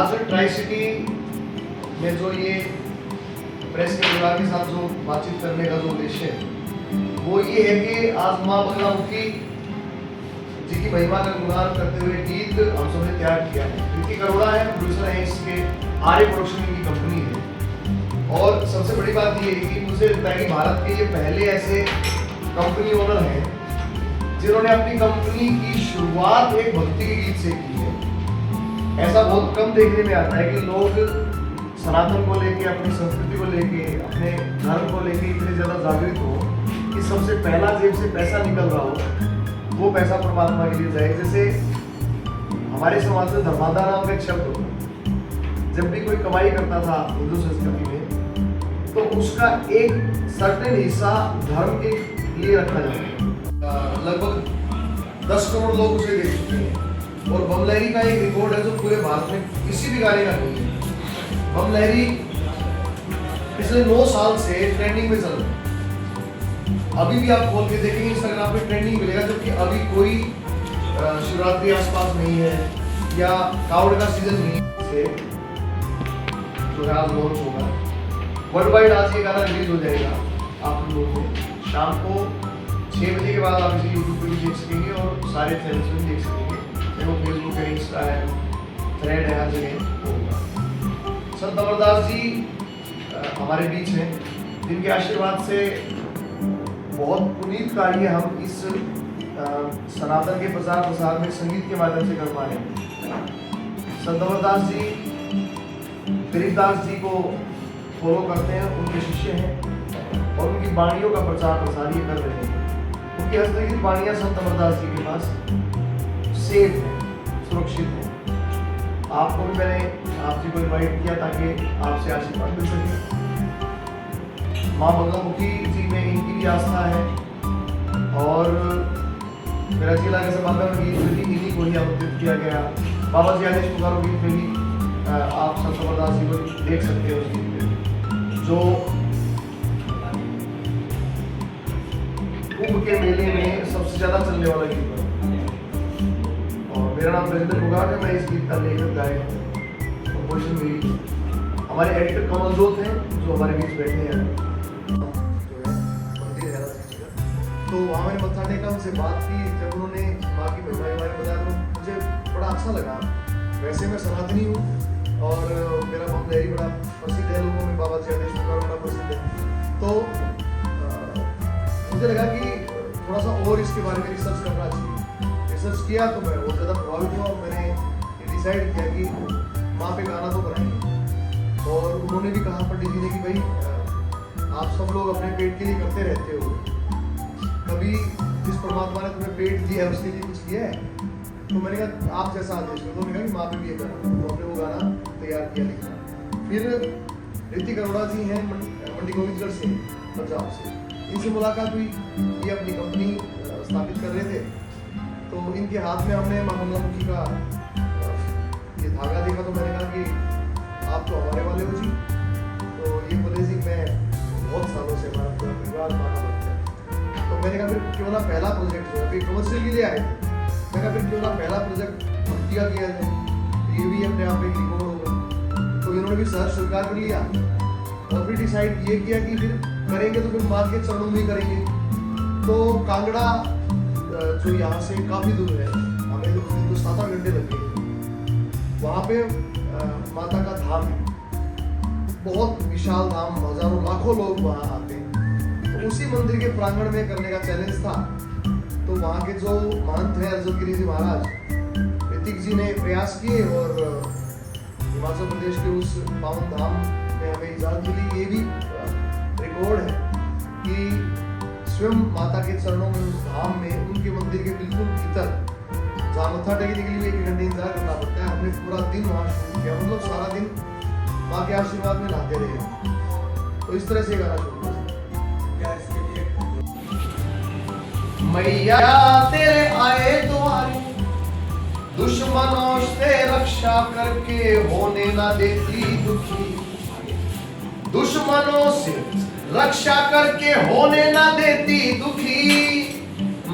आज tri city में जो ये प्रेस के परिवार के साथ जो बातचीत करने का जो उद्देश्य है वो ये है कि आज माँ बगलामुखी जी की महिमा का गुणगान करते हुए गीत हम सबने तैयार किया है। ऋतिक अरोड़ा है, प्रोड्यूसर है, इसके आर्य प्रोडक्शन की कंपनी है। और सबसे बड़ी बात ये है कि मुझे लगता है कि भारत के ये पहले ऐसे कंपनी ओनर हैं जिन्होंने अपनी कंपनी की शुरुआत एक भक्ति के गीत से की है। ऐसा बहुत कम देखने में आता है कि लोग सनातन को लेके, अपनी संस्कृति को लेके, अपने धर्म को लेके इतने ज़्यादा जागृत हो कि सबसे पहला जेब से पैसा निकल रहा हो वो पैसा परमात्मा के लिए जाए। जैसे हमारे समाज में धर्मादा नाम का एक शब्द होता, जब भी कोई कमाई करता था हिंदू संस्कृति में तो उसका एक सर्टेन हिस्सा धर्म के लिए रखा जाता है। लगभग 10 करोड़ लोग उसे देख चुके हैं। और बम लहरी का एक रिकॉर्ड है जो पूरे भारत में किसी भी गाने का नहीं है। बम लहरी पिछले 9 साल से ट्रेंडिंग में चल रहा है। अभी भी आप खोल के देखेंगे इंस्टाग्राम पे ट्रेंडिंग मिलेगा, जबकि अभी कोई शिवरात्रि आसपास नहीं है या कावड़ का सीजन नहीं है जो आज लॉन्च होगा। वर्ल्ड वाइड आज ये गाना रिलीज हो जाएगा। आप लोगों को शाम को 6 बजे के बाद आप इसे यूट्यूब पे भी देख सकेंगे और सारे चैनल्स में देख सकेंगे। देखो फेसबुक है, इंस्टा है, थ्रेड है, हर जगह होगा। संत अमरदास जी हमारे बीच हैं, जिनके आशीर्वाद से बहुत पुनीत कार्य हम इस सनातन के प्रचार प्रसार में संगीत के माध्यम से कर पा रहे हैं। संत अमरदास जी गरीबदास जी को फॉलो करते हैं, उनके शिष्य हैं और उनकी वाणियों का प्रचार प्रसार ये कर रहे हैं। उनकी हस्तलिखित वाणियाँ संत अमरदास जी के पास सेफ है, सुरक्षित है। आपको भी मैंने आप जी को इनवाइट किया ताकि आपसे आशीर्वाद मिल सके। माँ बगलामुखी जी में इनकी भी आस्था है और मेरा जिला के सभागार गीत में भी इन्हीं को ही आमंत्रित किया गया। बाबा जी आदेश पुकारो गीत में भी आप संत अमरदास जी को देख सकते हो। उस गीत में जो कुंभ के मेले में सबसे ज्यादा चलने वाला गीत है। और मेरा नाम रजिंदर पुगार है, मैं इस गीत का लेखक गायक हूँ। कंपोजिशन मेरी, हमारे एडिटर कमल जोत हैं जो हमारे बीच बैठे हैं। तो वहाँ मैंने मत्था टेका, उनसे बात की। जब उन्होंने माँ की महिमा के बारे में बताया तो मुझे बड़ा अच्छा लगा। वैसे मैं सनातनी हूँ और मेरा बम लहरी बड़ा प्रसिद्ध है लोगों में, बाबा जी आदेश पुकारो बड़ा प्रसिद्ध है। तो मुझे लगा कि थोड़ा सा और इसके बारे में रिसर्च करना चाहिए। रिसर्च किया तो मैं बहुत ज़्यादा प्रभावित हुआ और मैंने ये डिसाइड किया कि माँ पे गाना तो बनाएंगे। और उन्होंने भी कहा पंडित जी ने कि भाई आप सब लोग अपने पेट के लिए करते रहते हो, कभी जिस परमात्मा ने तुम्हें पेट दिया है उसके लिए कुछ किया है? तो मैंने कहा आप जैसा आदेश करो। तो मैंने कहा कि माँ पे भी ये करना, तो हमने वो गाना तैयार किया, लिखा। फिर ऋतिक अरोड़ा जी हैं मंडी गोविंदगढ़ से, पंजाब से, इनसे मुलाकात हुई। ये अपनी कंपनी स्थापित कर रहे थे तो इनके हाथ में हमने माँ बगलामुखी का ये धागा देखा। तो मैंने कहा कि आप तो हमारे वाले हो जी। तो ये बोले जी मैं बहुत सालों से हमारा पूरा परिवार माना बनता है। तो मैंने कहा फिर क्यों ना पहला प्रोजेक्ट जो है, फिर कमर्शियल के लिए आए थे, मैंने कहा फिर क्यों ना पहला प्रोजेक्ट भक्ति का किया जाए, ये भी अपने आप में एक रिकॉर्ड होगा। तो इन्होंने भी सहर्ष स्वीकार कर लिया और फिर डिसाइड ये किया कि फिर करेंगे तो फिर माँ के चरणों में करेंगे। तो कांगड़ा जो यहाँ से काफ़ी दूर है, हमें तो 7-8 घंटे लगे। वहाँ पे माता का धाम है, बहुत विशाल धाम, हजारों लाखों लोग वहाँ आते हैं। तो उसी मंदिर के प्रांगण में करने का चैलेंज था। तो वहाँ के जो महंत हैं अर्जुन गिरी जी महाराज, ऋतिक जी ने प्रयास किए और हिमाचल प्रदेश के उस पावन धाम में हमें इजाजत मिली। ये भी रिकॉर्ड है कि स्वयं माता के चरणों में उस धाम में, उनके मंदिर के बिल्कुल भीतर, जहाँ मत्था टेकने के लिए 1 घंटे इंतजार करना पड़ता है, हमने पूरा दिन वहाँ शूट किया। हम लोग सारा दिन माँ के आशीर्वाद में नहाते रहे। तो इस तरह से गाना शुरू किया। मैया तेरे आए द्वारे, दुश्मनों से रक्षा करके होने ना देती दुखी। दुश्मनों से रक्षा करके होने ना देती दुखी।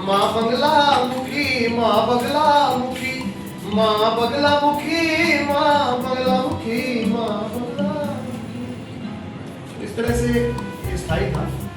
माँ बगलामुखी, माँ बगलामुखी, माँ बगलामुखी, माँ बगलामुखी। तरह से ये स्थायी था